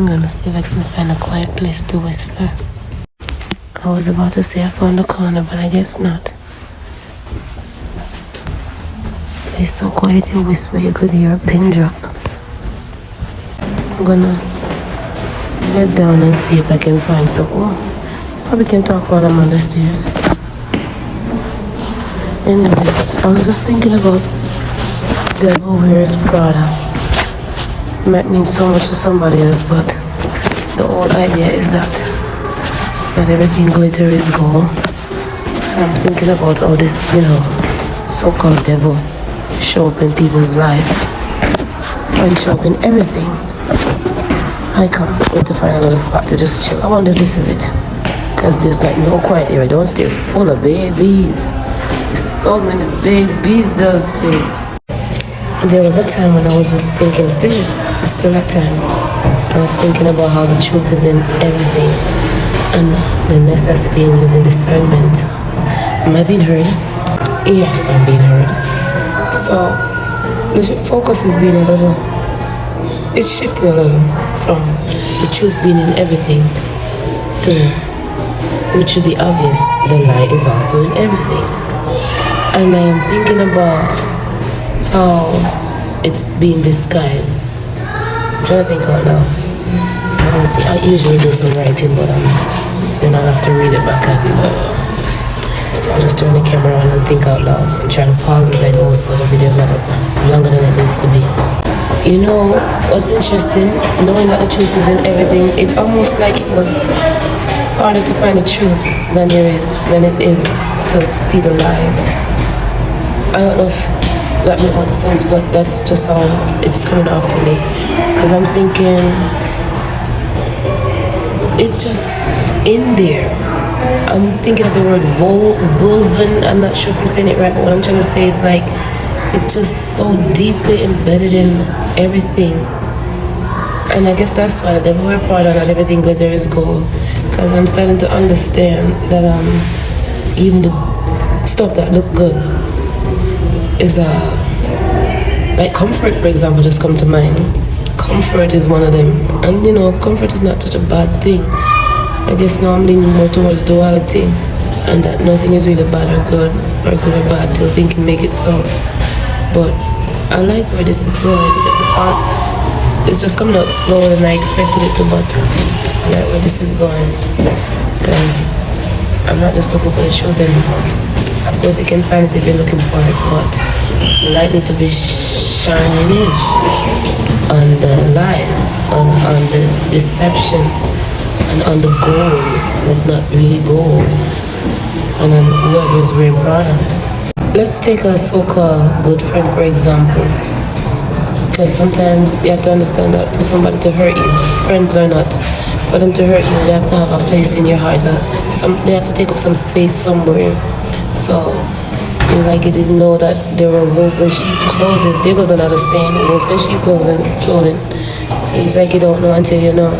I'm gonna see if I can find a quiet place to whisper. I was about to say I found a corner, but I guess not. It's so quiet you whisper you could hear a pin drop. I'm gonna head down and see if I can find somewhere. Probably can talk while I'm on the stairs. Anyways, I was just thinking about Devil Wears Prada. It might mean so much to somebody else, but the whole idea is that not everything glitter is gold. And I'm thinking about how this, so-called devil show up in people's life and show up in everything. I can't wait to find another spot to just chill. I wonder if this is it. Because there's like no quiet area downstairs full of babies. There's so many babies downstairs. There was a time when I was just thinking, it's still that time. I was thinking about how the truth is in everything and the necessity in using discernment. Am I being heard? Yes, I'm being heard. So the focus is being it's shifting a little from the truth being in everything to, which should be obvious, the lie is also in everything. And I'm thinking about how it's being disguised. I'm trying to think out loud. Honestly, I usually do some writing, but then I'll have to read it back and so I'll just turn the camera on and think out loud and try to pause as I go so the video's not longer than it needs to be. You know what's interesting? Knowing that the truth is in everything, it's almost like it was harder to find the truth than it is to see the lie. I don't know if that makes much sense, but that's just how it's coming off to me. Because I'm thinking, it's just in there. I'm thinking of the word woven. I'm not sure if I'm saying it right, but what I'm trying to say is like, it's just so deeply embedded in everything. And I guess that's why the devil wear Prada, not everything glitter is gold. Because I'm starting to understand that even the stuff that look good is like comfort, for example, just come to mind. Comfort is one of them. And comfort is not such a bad thing. I guess now I'm leaning more towards duality, and that nothing is really bad or good or bad till things can make it so. But I like where this is going. It's just coming out slower than I expected it to, but I like where this is going. Because I'm not just looking for the truth anymore. Of course you can find it if you're looking for it, but the light need to be shining on the lies, on the deception, and on the gold that's not really gold, and on whoever's wearing Prada. Let's take a so-called good friend, for example. Because sometimes you have to understand that for somebody to hurt you, friends or not, for them to hurt you, they have to have a place in your heart. They have to take up some space somewhere. So it's like you didn't know that there were wolves in sheep clothing. There goes another saying, wolf in sheep clothing. It's like you don't know until you know.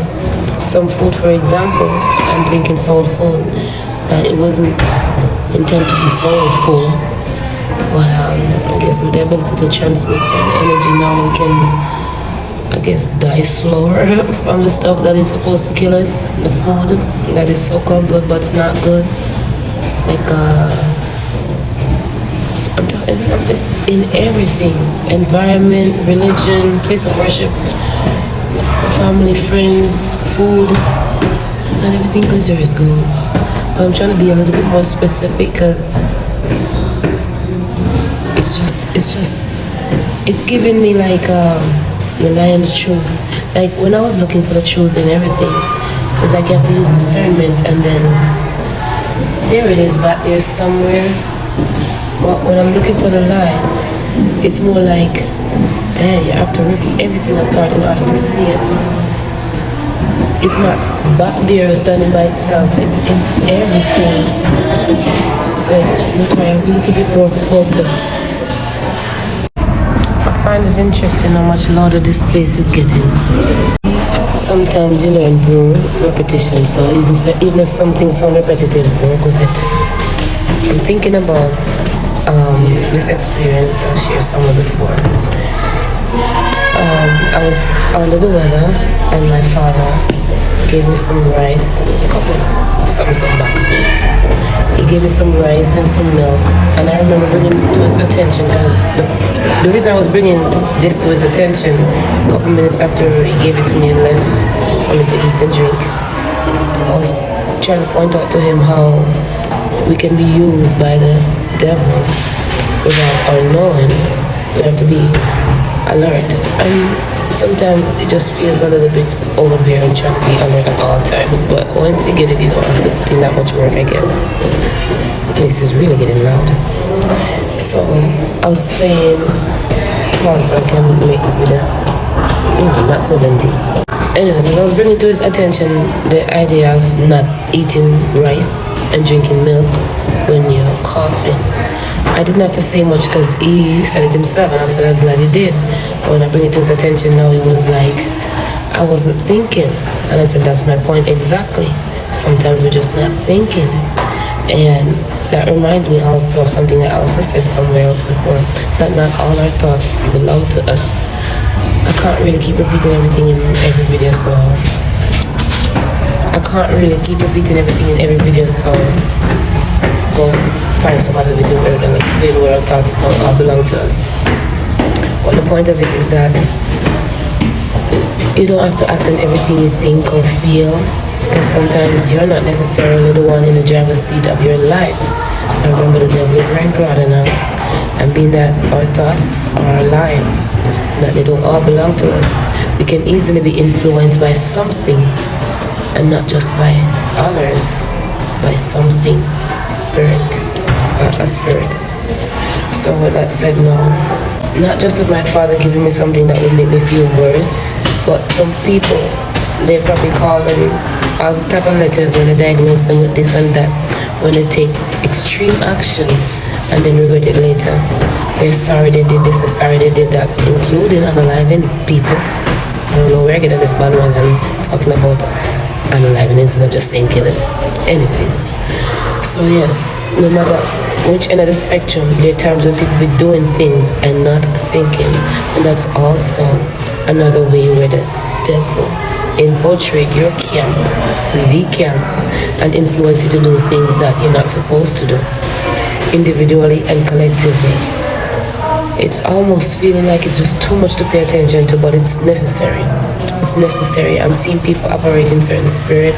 Some food, for example, I'm thinking soul food, that it wasn't intended to be soulful. But I guess with the ability to transmit certain energy now, we can, I guess, die slower from the stuff that is supposed to kill us. The food that is so-called good, but it's not good. Like, I'm talking about this in everything. Environment, religion, place of worship, family, friends, food, and everything glitter is good. But I'm trying to be a little bit more specific because it's giving me like the lie and the truth. Like when I was looking for the truth in everything, it's like you have to use discernment, and then there it is back there somewhere. But when I'm looking for the lies, it's more like, damn, you have to rip everything apart in order to see it. It's not back there standing by itself, it's in everything. So it requires a little bit more focus. I find it interesting how much louder this place is getting. Sometimes you learn through repetition, so even if something sounds repetitive, work with it. I'm thinking about this experience I'll share somewhere before. I was under the weather, and my father gave me some rice, a couple, something back. He gave me some rice and some milk, and I remember bringing it to his attention because the reason I was bringing this to his attention, a couple minutes after he gave it to me and left for me to eat and drink, I was trying to point out to him how we can be used by the devil without our knowing. We have to be alert, and sometimes it just feels a little bit overbearing trying to be alert at all times, but once you get it, you don't have to put in that much work, I guess. The place is really getting loud. So I was saying, so I can make this video not so lengthy. Anyways, as I was bringing to his attention the idea of not eating rice and drinking milk when you're coughing, I didn't have to say much because he said it himself, and I'm glad he did. But when I bring it to his attention now, he was like, I wasn't thinking. And I said, that's my point exactly. Sometimes we're just not thinking. And that reminds me also of something I also said somewhere else before, that not all our thoughts belong to us. I can't really keep repeating everything in every video, so go find some other video where they'll explain where our thoughts don't all belong to us. But the point of it is that you don't have to act on everything you think or feel, because sometimes you're not necessarily the one in the driver's seat of your life. And remember, the devil is right broader now, and being that our thoughts are alive, that they don't all belong to us, we can easily be influenced by something and not just by others, by something, spirits. So with that said, no, not just with my father giving me something that would make me feel worse, but some people, they probably call them all type of letters when they diagnose them with this and that, when they take extreme action and then regret it later. They're sorry they did this, they're sorry they did that, including unaliving people. I don't know where I get this bandwagon talking about unaliving instead of just saying killing. Anyways, so yes, no matter which end of the spectrum, there are times when people be doing things and not thinking, and that's also another way where the devil infiltrate your camp, the camp, and influence you to do things that you're not supposed to do, individually and collectively. It's almost feeling like it's just too much to pay attention to, but it's necessary. It's necessary. I'm seeing people operate in certain spirit.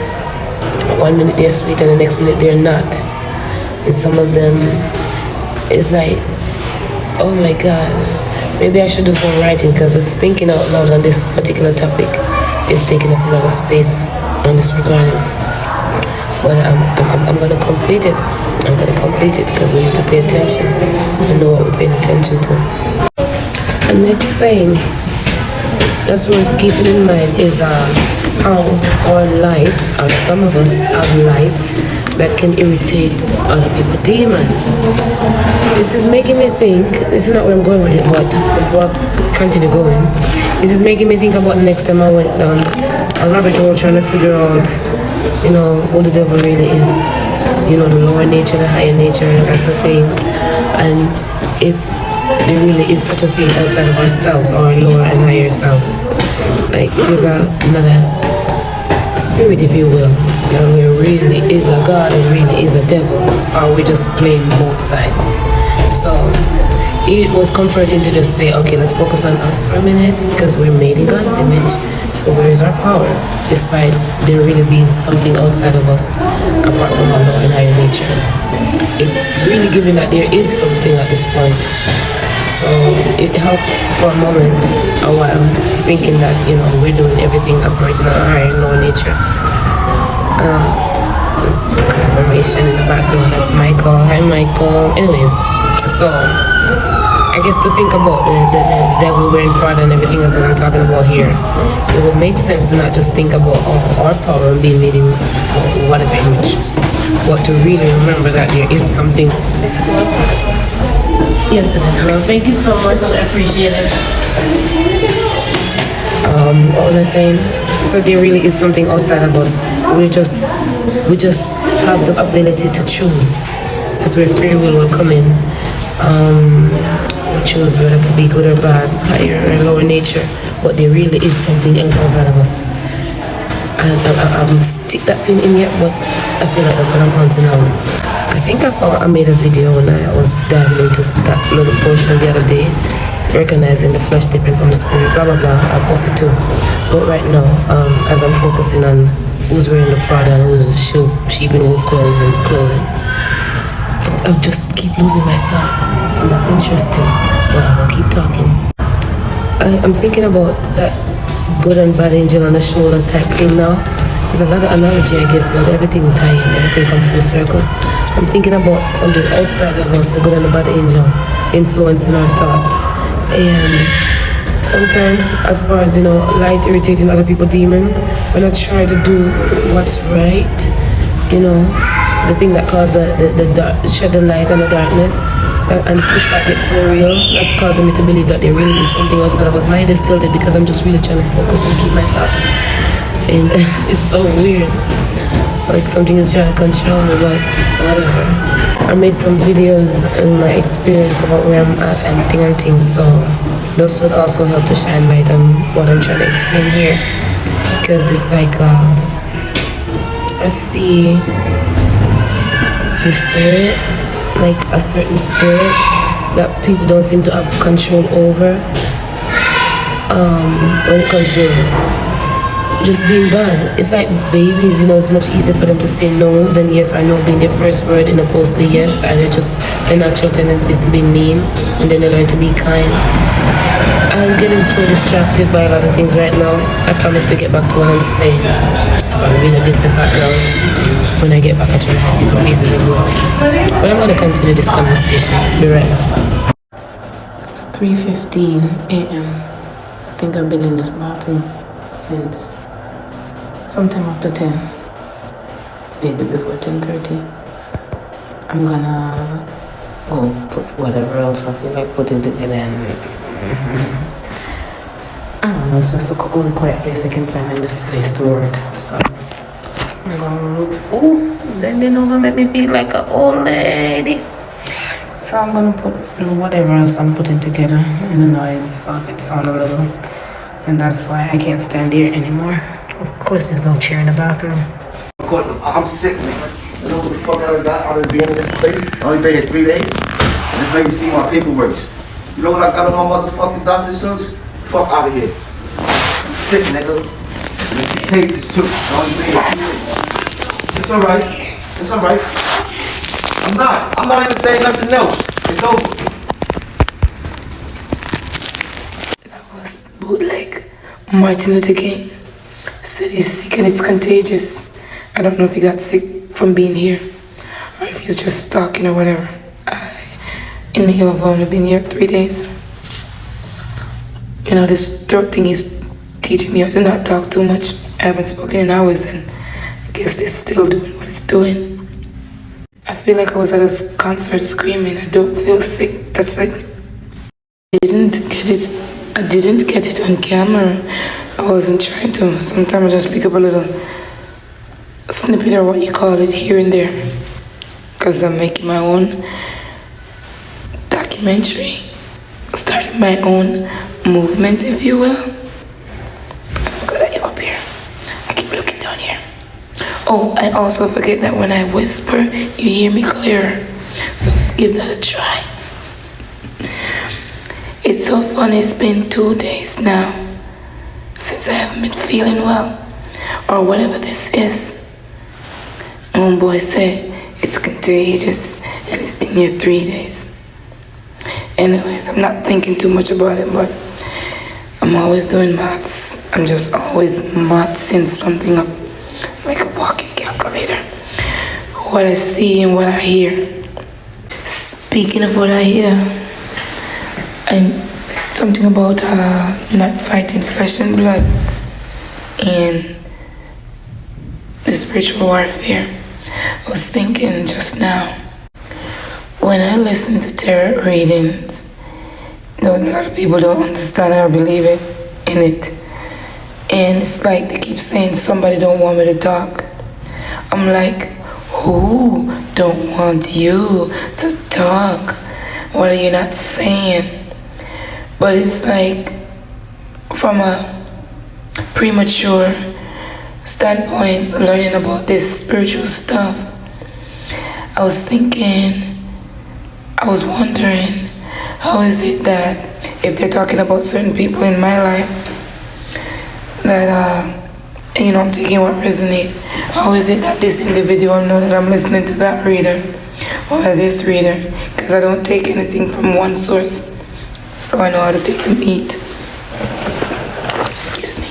1 minute they're sweet and the next minute they're not. And some of them, it's like, oh my God, maybe I should do some writing, because it's thinking out loud on this particular topic is taking up a lot of space on this recording. But I'm gonna complete it. I'm gonna complete it because we need to pay attention and know what we're paying attention to. And next saying that's worth keeping in mind is how our lights, or some of us have lights that can irritate other people, demons. This is making me think, this is not where I'm going with it, but before I continue going, this is making me think about the next time I went down a rabbit hole trying to figure out, who the devil really is. The lower nature, the higher nature, that's the thing. And if there really is such a thing outside of ourselves, or lower and higher selves, like there's another spirit, if you will, that there really is a God and really is a devil, or we're just playing both sides. So it was comforting to just say, okay, let's focus on us for a minute, because we're made in God's image. So where is our power, despite there really being something outside of us apart from our lower and higher nature? It's really giving that there is something at this point. So it helped for a moment, a while, thinking that, we're doing everything operating on our higher and lower nature. Confirmation in the background, that's Michael. Hi Michael. Anyways, so I guess to think about the devil wearing Prada and everything else that I'm talking about here, it would make sense to not just think about our power and being made in whatever image, but to really remember that there is something. Yes, it is. Well, thank you so much. I appreciate it. What was I saying? So there really is something outside of us. We just have the ability to choose. That's where free will come in. Choose whether to be good or bad, higher or lower nature. but there really is something else outside of us. And I'm stick that pin in yet, but I feel like that's what I'm on to now. I think I made a video when I was diving into that little portion the other day, recognizing the flesh different from the spirit, blah blah blah. I'll post it too. But right now, as I'm focusing on who's wearing the Prada and who's sheep in wolf clothing, I'll just keep losing my thought. It's interesting. Well, I'll keep talking. I'm thinking about that good and bad angel on the shoulder type thing now. There's another analogy, I guess, but everything tying, everything comes full circle. I'm thinking about something outside of us, the good and the bad angel, influencing our thoughts. And sometimes, as far as, light irritating other people, demon, when I try to do what's right, the thing that caused the dark, shed the light on the darkness, and the pushback gets so real, that's causing me to believe that there really is something outside of us. My head is tilted because I'm just really trying to focus and keep my thoughts. And it's so weird. Like something is trying to control me, but whatever. I made some videos in my experience about where I'm at and things, so those would also help to shine light on what I'm trying to explain here. Because it's like, I see the spirit, like a certain spirit that people don't seem to have control over when it comes to just being bad. It's like babies, it's much easier for them to say no than yes or no being their first word, in opposed to yes, and they're just their natural tendencies to be mean, and then they learn to be kind. I'm getting so distracted by a lot of things right now. I promise to get back to what I'm saying. I'll be in a different background when I get back. I try to have people faces as well. But I'm gonna continue this conversation. Be right back. It's 3:15 a.m. I think I've been in this bathroom since sometime after 10, maybe before 10:30. I'm gonna go put whatever else I feel like putting together, and I don't know, it's just the only quiet place I can find in this place to work. So I'm gonna then they don't make me feel like an old lady. So I'm gonna put whatever else I'm putting together, and the noise of it sound a little, and that's why I can't stand here anymore. Of course, there's no chair in the bathroom. I'm sick, man. You know what the fuck out of being in this place? I only been here 3 days. Just let me see my paperwork. You know what I got on my motherfucking doctor's suits? Fuck out of here. I'm sick, nigga. And it's contagious too. I only been here 2 days. It's alright. It's alright. I'm not even saying nothing else. It's over. That was bootleg. Martin Luther King said he's sick and it's contagious. I don't know if he got sick from being here or if he's just stalking or whatever. In the hill, I've only been here 3 days. This throat thing is teaching me how to not talk too much. I haven't spoken in hours, and I guess it's still doing what it's doing. I feel like I was at a concert screaming. I don't feel sick. That's like, I didn't get it on camera. I wasn't trying to. Sometimes I just pick up a little snippet or what you call it here and there, because I'm making my own documentary, starting my own movement, if you will. I forgot that you're up here. I keep looking down here. Oh, I also forget that when I whisper, you hear me clearer. So let's give that a try. It's so funny, it's been 2 days now since I haven't been feeling well, or whatever this is. Homeboy said it's contagious, and it's been here 3 days. Anyways, I'm not thinking too much about it, but I'm always doing maths. I'm just always mathsing something up, like a walking calculator. What I see and what I hear. Speaking of what I hear, and something about not fighting flesh and blood and the spiritual warfare. I was thinking just now, when I listen to tarot readings, a lot of people don't understand or believe in it. And it's like they keep saying somebody don't want me to talk. I'm like, who don't want you to talk? What are you not saying? But it's like, from a premature standpoint, learning about this spiritual stuff, I was wondering, how is it that if they're talking about certain people in my life, that, I'm taking what resonates, how is it that this individual know that I'm listening to that reader or this reader? Because I don't take anything from one source, so I know how to take the meat. Excuse me.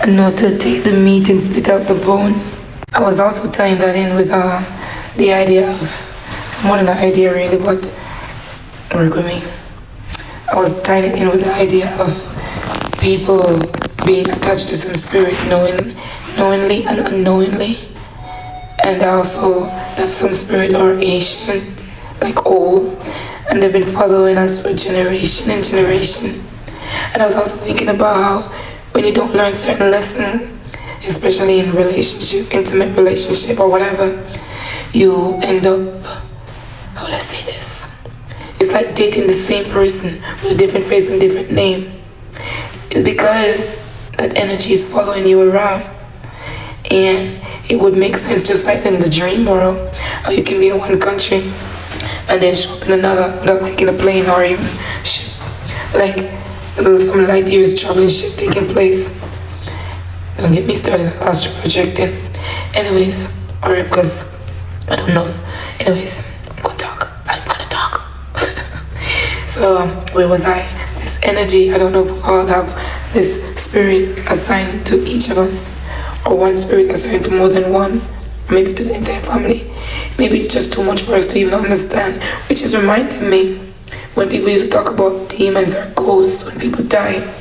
I know to take the meat and spit out the bone. I was also tying that in with the idea of, it's more than an idea really, but work with me. I was tying it in with the idea of people being attached to some spirit knowingly and unknowingly. And also that some spirit are ancient, like old, and they've been following us for generation and generation. And I was also thinking about how when you don't learn certain lessons, especially in relationship, intimate relationship or whatever, you end up, how would I say this? It's like dating the same person with a different face and different name. It's because that energy is following you around. And it would make sense, just like in the dream world, how you can be in one country and then show up in another without taking a plane or even ship. Like some light years traveling ship taking place. Don't get me started on astral projecting. Anyways, alright, because I don't know. I'm gonna talk. So, where was I? This energy, I don't know if we all have this spirit assigned to each of us, or one spirit assigned to more than one, maybe to the entire family. Maybe it's just too much for us to even understand, which is reminding me when people used to talk about demons or ghosts when people die.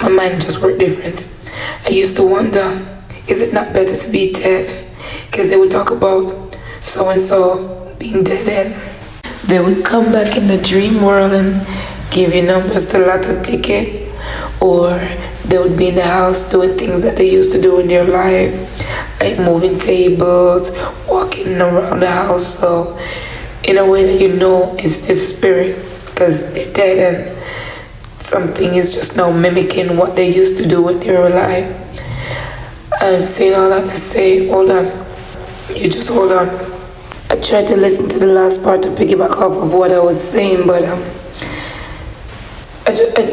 My mind just worked different. I used to wonder, is it not better to be dead? Because they would talk about so-and-so being dead and they would come back in the dream world and give you numbers to lotto ticket, or they would be in the house doing things that they used to do in their life, like moving tables, walking around the house. So in a way that you know it's this spirit, because they're dead and something is just now mimicking what they used to do when they were alive. I'm saying all that to say, hold on. You just hold on. I tried to listen to the last part to piggyback off of what I was saying, but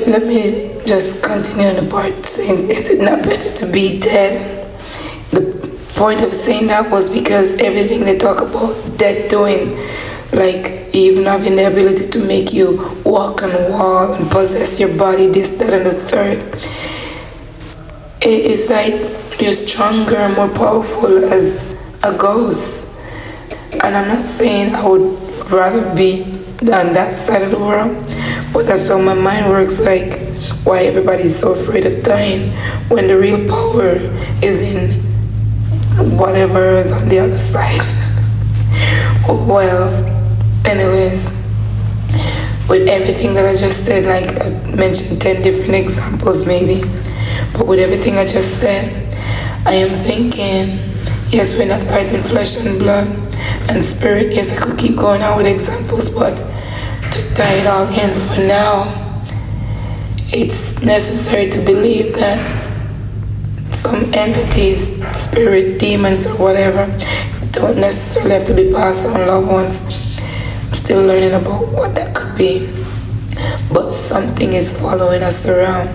let me just continue on the part saying, is it not better to be dead? The point of saying that was because everything they talk about dead doing, like even having the ability to make you walk on a wall and possess your body, this, that, and the third, it's like you're stronger and more powerful as a ghost. And I'm not saying I would rather be on that side of the world, but that's how my mind works. Like, why everybody's so afraid of dying when the real power is in whatever is on the other side. Well, anyways, with everything that I just said, like I mentioned 10 different examples maybe, but with everything I just said, I am thinking, yes, we're not fighting flesh and blood and spirit. Yes, I could keep going on with examples, but to tie it all in for now, it's necessary to believe that some entities, spirit, demons, or whatever, don't necessarily have to be passed on loved ones. I'm still learning about what that could be. But something is following us around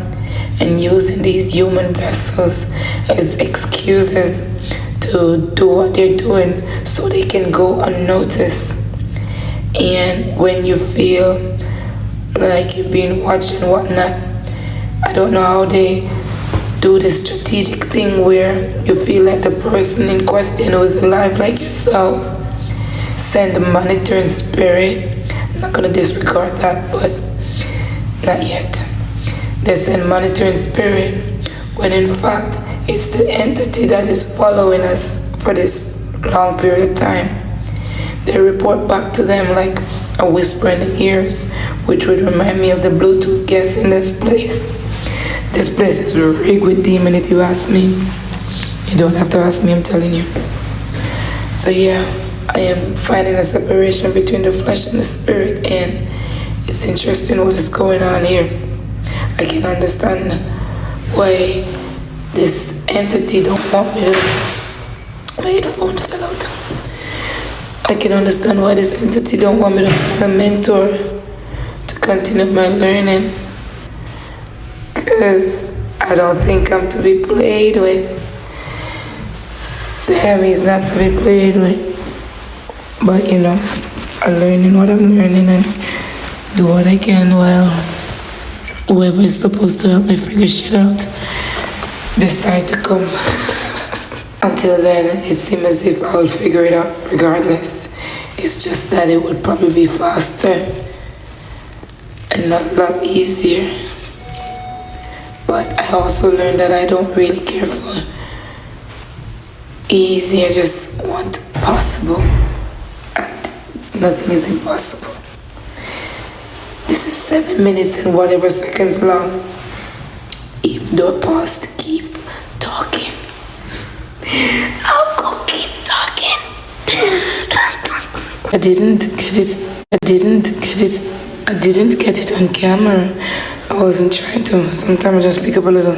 and using these human vessels as excuses to do what they're doing so they can go unnoticed. And when you feel like you're being watched and whatnot, I don't know how they do this strategic thing where you feel like the person in question who is alive like yourself send a monitoring spirit. I'm not going to disregard that, but not yet. They send monitoring spirit when in fact it's the entity that is following us for this long period of time. They report back to them like a whisper in the ears, which would remind me of the Bluetooth guests in this place. This place is rigged with demon, if you ask me. You don't have to ask me, I'm telling you. So yeah, I am finding a separation between the flesh and the spirit, and it's interesting what is going on here. I can understand why this entity don't want me to. My headphone fell out. I can understand why this entity don't want me to find a mentor to continue my learning. Cause I don't think I'm to be played with. Sammy's not to be played with. But I'm learning what I'm learning and do what I can while whoever is supposed to help me figure shit out decide to come. Until then, it seems as if I'll figure it out regardless. It's just that it would probably be faster and not a lot easier. But I also learned that I don't really care for easy, I just want possible. And nothing is impossible. This is 7 minutes and whatever seconds long. If door pause to keep talking, I'll go keep talking. I didn't get it. I didn't get it. I didn't get it on camera. I wasn't trying to. Sometimes I just speak up a little.